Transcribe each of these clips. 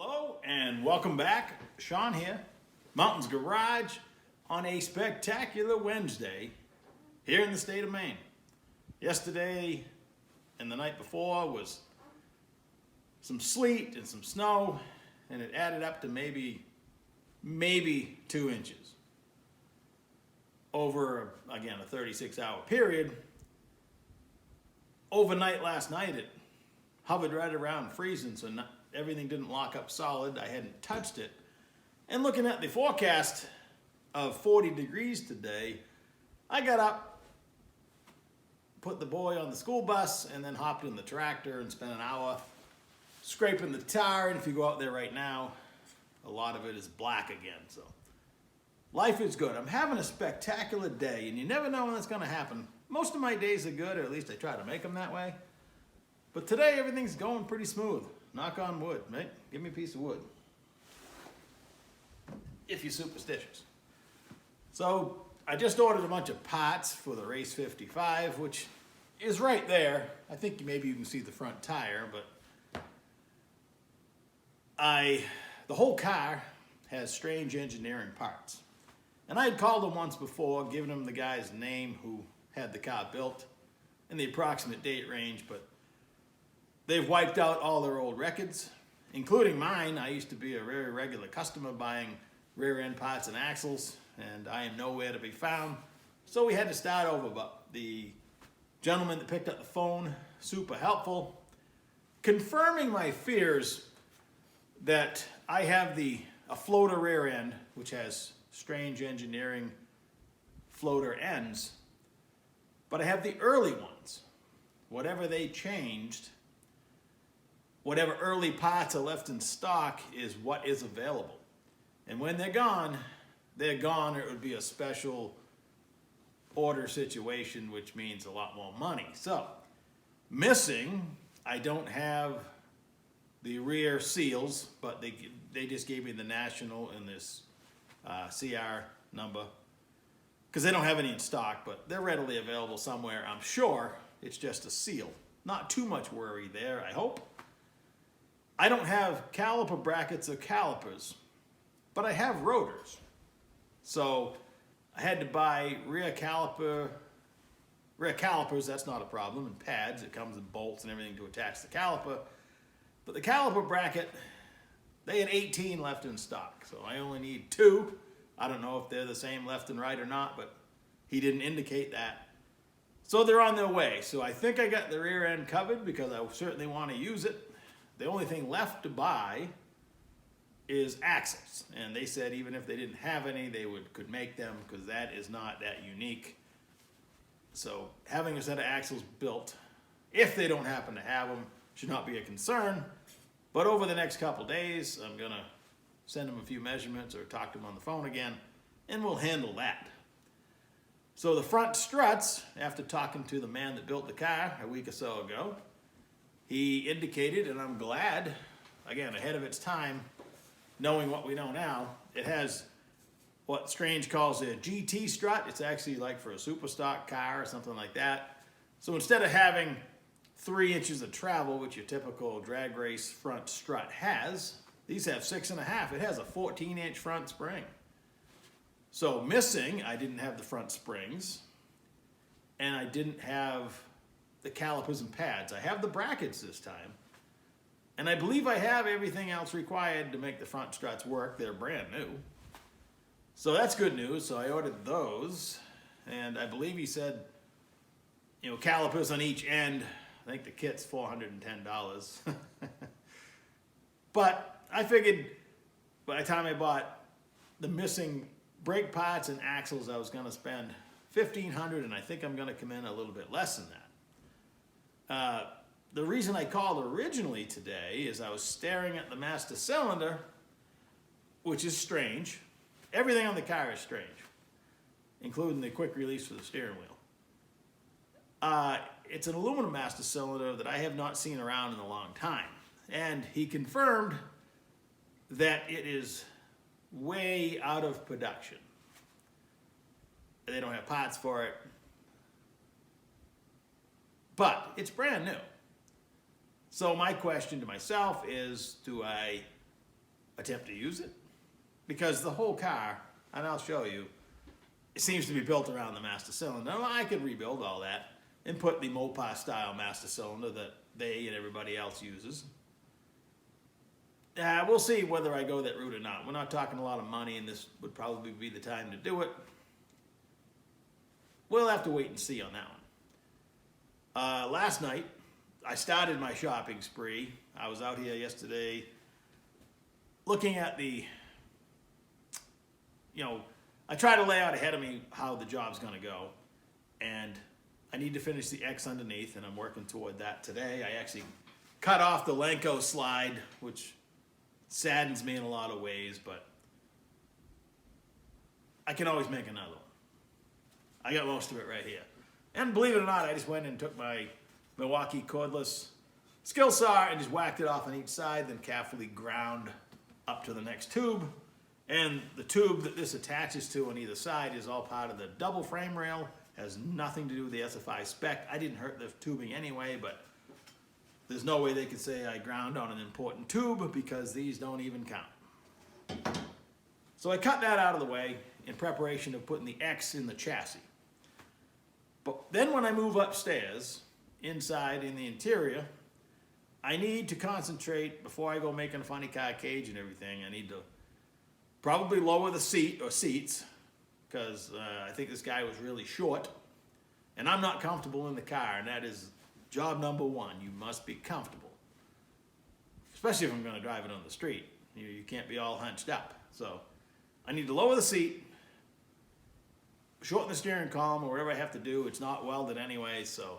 Hello and welcome back. Sean here, Mountains Garage on a spectacular Wednesday here in the state of Maine. Yesterday and the night before was some sleet and some snow, and it added up to maybe 2 inches over, again, a 36-hour period. Overnight last night it hovered right around freezing, so everything didn't lock up solid. I hadn't touched it. And looking at the forecast of 40 degrees today, I got up, put the boy on the school bus, and then hopped in the tractor and spent an hour scraping the tar. And if you go out there right now, a lot of it is black again. So life is good. I'm having a spectacular day, and you never know when that's going to happen. Most of my days are good, or at least I try to make them that way. But today, everything's going pretty smooth. Knock on wood, mate. Give me a piece of wood. If you're superstitious. So, I just ordered a bunch of parts for the Race 55, which is right there. I think maybe you can see the front tire, but the whole car has strange engineering parts. And I had called them once before, given them the guy's name who had the car built and the approximate date range, but they've wiped out all their old records, including mine. I used to be a very regular customer buying rear end parts and axles, and I am nowhere to be found. So we had to start over, but the gentleman that picked up the phone, super helpful, confirming my fears that I have a floater rear end, which has strange engineering floater ends, but I have the early ones. Whatever they changed, whatever early parts are left in stock is what is available. And when they're gone, or it would be a special order situation, which means a lot more money. So, missing, I don't have the rear seals, but they just gave me the national and this CR number, because they don't have any in stock, but they're readily available somewhere, I'm sure. It's just a seal. Not too much worry there, I hope. I don't have caliper brackets or calipers, but I have rotors. So I had to buy rear calipers, that's not a problem, and pads. It comes with bolts and everything to attach the caliper. But the caliper bracket, they had 18 left in stock, so I only need 2. I don't know if they're the same left and right or not, but he didn't indicate that. So they're on their way. So I think I got the rear end covered because I certainly want to use it. The only thing left to buy is axles. And they said even if they didn't have any, they could make them, because that is not that unique. So having a set of axles built, if they don't happen to have them, should not be a concern. But over the next couple days, I'm going to send them a few measurements or talk to them on the phone again, and we'll handle that. So the front struts, after talking to the man that built the car a week or so ago, he indicated, and I'm glad, again, ahead of its time, knowing what we know now, it has what Strange calls a GT strut. It's actually like for a super stock car or something like that. So instead of having 3 inches of travel, which your typical drag race front strut has, these have 6.5. It has a 14-inch front spring. So missing, I didn't have the front springs, and I didn't have the calipers and pads. I have the brackets this time, and I believe I have everything else required to make the front struts work. They're brand new. So that's good news. So I ordered those, and I believe he said, calipers on each end. I think the kit's $410. But I figured by the time I bought the missing brake parts and axles, I was going to spend $1,500, and I think I'm going to come in a little bit less than that. The reason I called originally today is I was staring at the master cylinder, which is strange. Everything on the car is strange, including the quick release for the steering wheel. It's an aluminum master cylinder that I have not seen around in a long time. And he confirmed that it is way out of production. They don't have parts for it. But it's brand new. So my question to myself is, do I attempt to use it, because the whole car, and I'll show you, it seems to be built around the master cylinder. Now, I could rebuild all that and put the Mopar style master cylinder that they and everybody else uses. We'll see whether I go that route or not. We're not talking a lot of money, and this would probably be the time to do it. We'll have to wait and see on that one. Last night, I started my shopping spree. I was out here yesterday looking at the, I try to lay out ahead of me how the job's going to go. And I need to finish the X underneath, and I'm working toward that today. I actually cut off the Lenko slide, which saddens me in a lot of ways, but I can always make another one. I got most of it right here. And believe it or not, I just went and took my Milwaukee cordless skill saw and just whacked it off on each side, then carefully ground up to the next tube. And the tube that this attaches to on either side is all part of the double frame rail. Has nothing to do with the SFI spec. I didn't hurt the tubing anyway, but there's no way they could say I ground on an important tube, because these don't even count. So I cut that out of the way in preparation of putting the X in the chassis. But then when I move upstairs, inside in the interior, I need to concentrate before I go making a funny car cage and everything. I need to probably lower the seat or seats, because I think this guy was really short, and I'm not comfortable in the car, and that is job number one. You must be comfortable, especially if I'm going to drive it on the street. You can't be all hunched up. So I need to lower the seat, shorten the steering column, or whatever I have to do. It's not welded anyway, so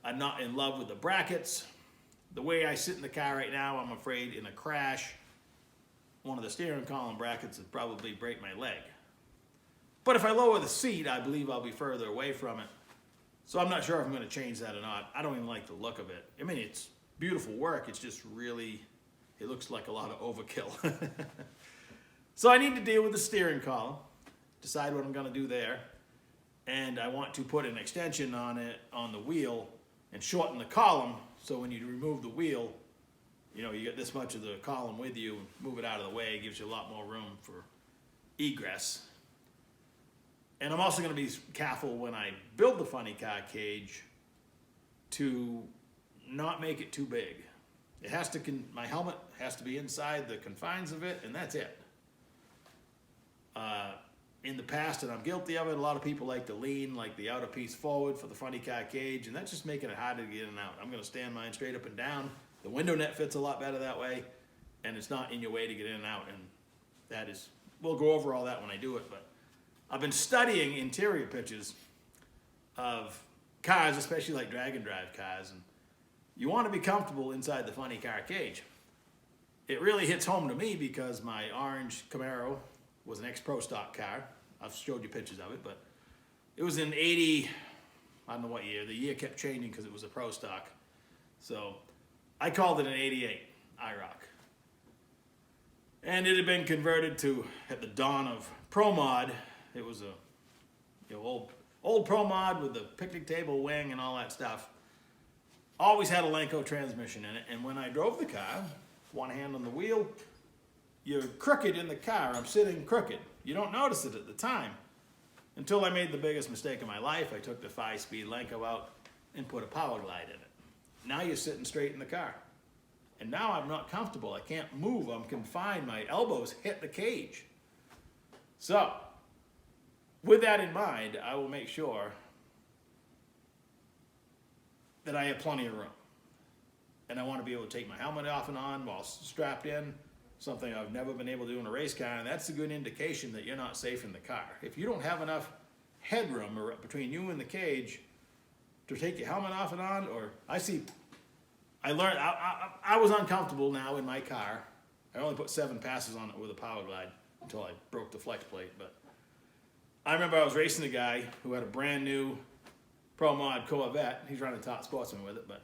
I'm not in love with the brackets. The way I sit in the car right now, I'm afraid in a crash, one of the steering column brackets would probably break my leg. But if I lower the seat, I believe I'll be further away from it. So I'm not sure if I'm going to change that or not. I don't even like the look of it. I mean, it's beautiful work. It's just really, it looks like a lot of overkill. So I need to deal with the steering column, decide what I'm going to do there. And I want to put an extension on it, on the wheel, and shorten the column. So when you remove the wheel, you get this much of the column with you, move it out of the way. It gives you a lot more room for egress. And I'm also going to be careful when I build the funny car cage to not make it too big. It has to, my helmet has to be inside the confines of it, and that's it. In the past, and I'm guilty of it, a lot of people like to lean like the outer piece forward for the funny car cage, and that's just making it harder to get in and out. I'm going to stand mine straight up and down. The window net fits a lot better that way, and it's not in your way to get in and out, and that is, we'll go over all that when I do it, but I've been studying interior pictures of cars, especially like drag and drive cars, and you want to be comfortable inside the funny car cage. It really hits home to me because my orange Camaro was an ex-Pro stock car. I've showed you pictures of it, but it was in 80, I don't know what year. The year kept changing because it was a Pro stock. So I called it an 88 IROC. And it had been converted to, at the dawn of Pro Mod, it was a old Pro Mod with the picnic table wing and all that stuff. Always had a Lenko transmission in it, and when I drove the car, one hand on the wheel, you're crooked in the car. I'm sitting crooked. You don't notice it at the time. Until I made the biggest mistake of my life. I took the 5-speed Lenko out and put a power glide in it. Now you're sitting straight in the car. And now I'm not comfortable. I can't move. I'm confined. My elbows hit the cage. So, with that in mind, I will make sure that I have plenty of room. And I want to be able to take my helmet off and on while strapped in, something I've never been able to do in a race car, and that's a good indication that you're not safe in the car. If you don't have enough headroom between you and the cage to take your helmet off and on, or I was uncomfortable now in my car. I only put 7 passes on it with a power glide until I broke the flex plate, but I remember I was racing a guy who had a brand new Pro Mod Corvette. He's running top sportsman with it, but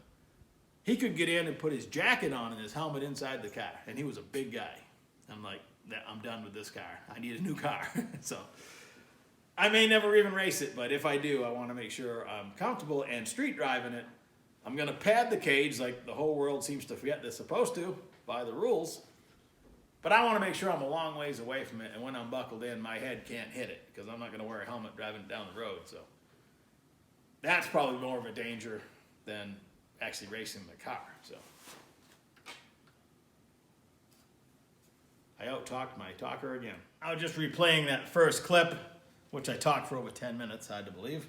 he could get in and put his jacket on and his helmet inside the car, and he was a big guy. I'm like, I'm done with this car. I need a new car. So I may never even race it, but if I do, I want to make sure I'm comfortable and street driving it. I'm going to pad the cage like the whole world seems to forget they're supposed to by the rules. But I want to make sure I'm a long ways away from it, and when I'm buckled in, my head can't hit it, because I'm not going to wear a helmet driving down the road. So that's probably more of a danger than actually racing the car. So I out-talked my talker again. I was just replaying that first clip, which I talked for over 10 minutes, hard to believe.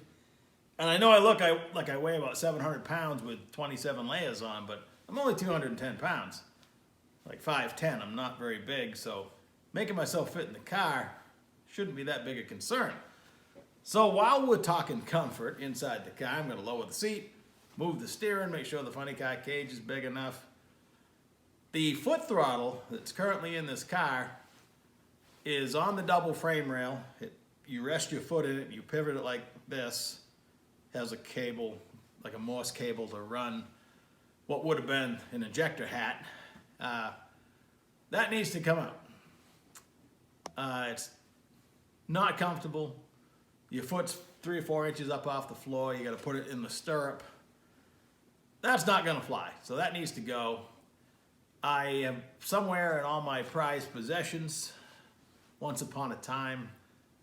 And I know I look like I weigh about 700 pounds with 27 layers on, but I'm only 210 pounds. Like 5'10", I'm not very big, so making myself fit in the car shouldn't be that big a concern. So while we're talking comfort inside the car, I'm going to lower the seat, move the steering, make sure the funny car cage is big enough. The foot throttle that's currently in this car is on the double frame rail. You rest your foot in it, you pivot it like this. It has a cable, like a Morse cable, to run what would have been an ejector hat. That needs to come out. It's not comfortable. Your foot's 3 or 4 inches up off the floor. You got to put it in the stirrup. That's not going to fly. So that needs to go. I am somewhere in all my prized possessions. Once upon a time,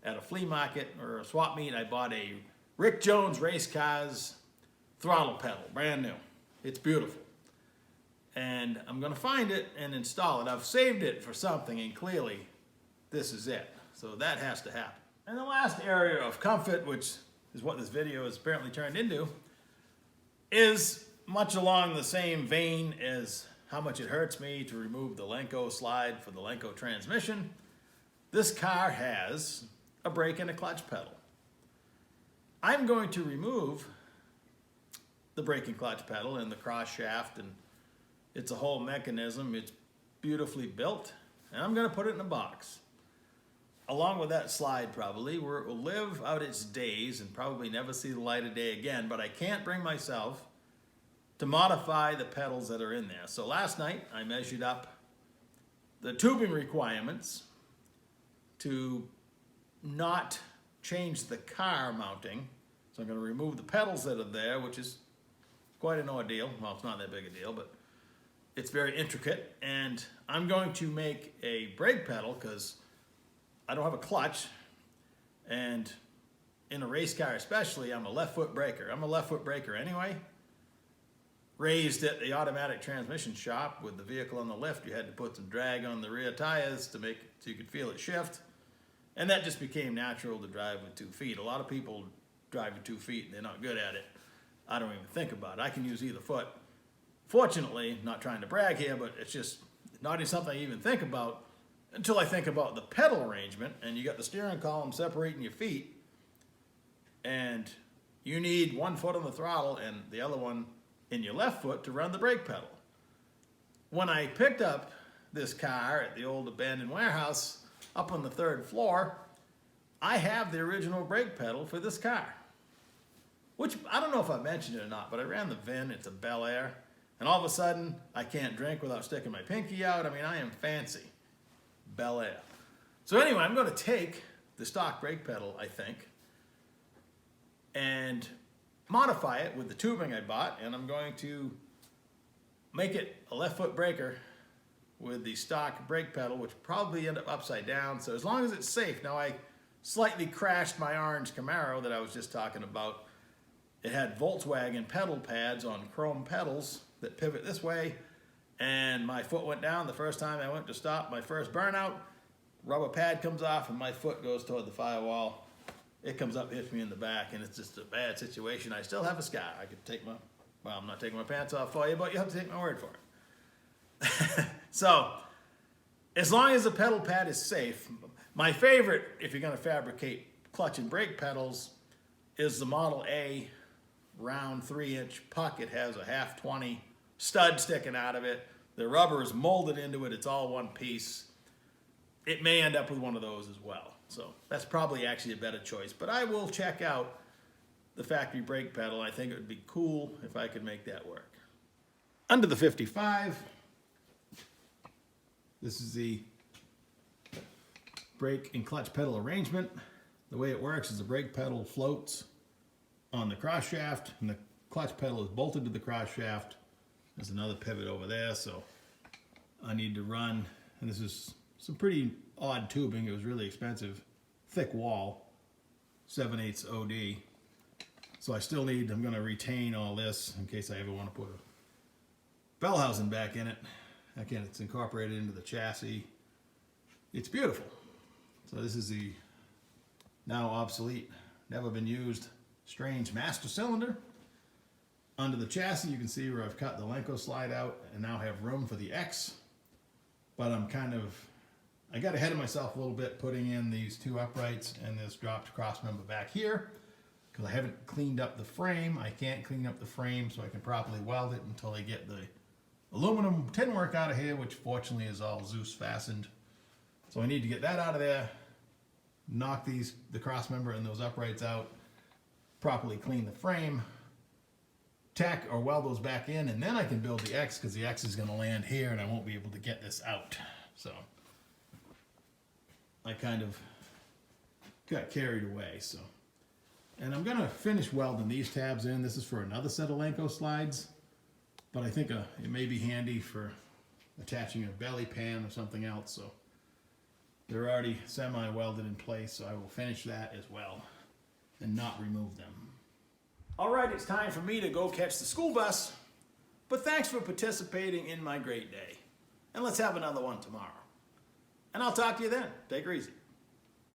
at a flea market or a swap meet, I bought a Rick Jones Race Cars throttle pedal, brand new. It's beautiful. And I'm going to find it and install it. I've saved it for something, and clearly this is it. So that has to happen. And the last area of comfort, which is what this video is apparently turned into, is much along the same vein as how much it hurts me to remove the Lenco slide for the Lenco transmission. This car has a brake and a clutch pedal. I'm going to remove the brake and clutch pedal and the cross shaft, and it's a whole mechanism. It's beautifully built, and I'm going to put it in a box. Along with that slide, probably, where it will live out its days and probably never see the light of day again, but I can't bring myself to modify the pedals that are in there. So last night, I measured up the tubing requirements to not change the car mounting. So I'm going to remove the pedals that are there, which is quite an ordeal. Well, it's not that big a deal, but it's very intricate. And I'm going to make a brake pedal because I don't have a clutch. And in a race car especially, I'm a left foot breaker. I'm a left foot breaker anyway. Raised at the automatic transmission shop with the vehicle on the lift, you had to put some drag on the rear tires to make it so you could feel it shift. And that just became natural to drive with 2 feet. A lot of people drive with 2 feet and they're not good at it. I don't even think about it. I can use either foot. Fortunately, not trying to brag here, but it's just not even something I even think about until I think about the pedal arrangement, and you got the steering column separating your feet, and you need 1 foot on the throttle and the other one in your left foot to run the brake pedal. When I picked up this car at the old abandoned warehouse up on the 3rd floor, I have the original brake pedal for this car. Which, I don't know if I mentioned it or not, but I ran the VIN, it's a Bel Air, and all of a sudden, I can't drink without sticking my pinky out. I mean, I am fancy. Bel Air. So anyway, I'm going to take the stock brake pedal, I think, and modify it with the tubing I bought, and I'm going to make it a left foot breaker with the stock brake pedal, which probably end up upside down. So as long as it's safe. Now, I slightly crashed my orange Camaro that I was just talking about. It had Volkswagen pedal pads on chrome pedals that pivot this way, and my foot went down the first time I went to stop my first burnout. Rubber pad comes off and my foot goes toward the firewall. It comes up, hits me in the back, and it's just a bad situation. I still have a scar. I could take well, I'm not taking my pants off for you, but you have to take my word for it. So, as long as the pedal pad is safe, my favorite, if you're going to fabricate clutch and brake pedals, is the Model A round 3-inch puck. It has a half 20 stud sticking out of it. The rubber is molded into it. It's all one piece. It may end up with one of those as well. So that's probably actually a better choice. But I will check out the factory brake pedal. I think it would be cool if I could make that work. Under the 55, this is the brake and clutch pedal arrangement. The way it works is the brake pedal floats on the cross shaft, and the clutch pedal is bolted to the cross shaft. There's another pivot over there, so I need to run and this is some pretty odd tubing. It was really expensive. Thick wall, 7/8 OD. So I still need, I'm going to retain all this in case I ever want to put a bell housing back in it. Again, it's incorporated into the chassis. It's beautiful. So this is the now obsolete, never been used, strange master cylinder. Under the chassis, you can see where I've cut the Lenco slide out and now have room for the X. But I got ahead of myself a little bit putting in these two uprights and this dropped cross member back here because I haven't cleaned up the frame. I can't clean up the frame so I can properly weld it until I get the aluminum tin work out of here, which fortunately is all Zeus fastened. So I need to get that out of there, knock the cross member and those uprights out, properly clean the frame, tack or weld those back in, and then I can build the X because the X is going to land here and I won't be able to get this out. So I kind of got carried away. So, and I'm going to finish welding these tabs in. This is for another set of Lenco slides, but I think it may be handy for attaching a belly pan or something else. So they're already semi-welded in place, so I will finish that as well and not remove them. All right, it's time for me to go catch the school bus, but thanks for participating in my great day. And let's have another one tomorrow. And I'll talk to you then. Take her easy.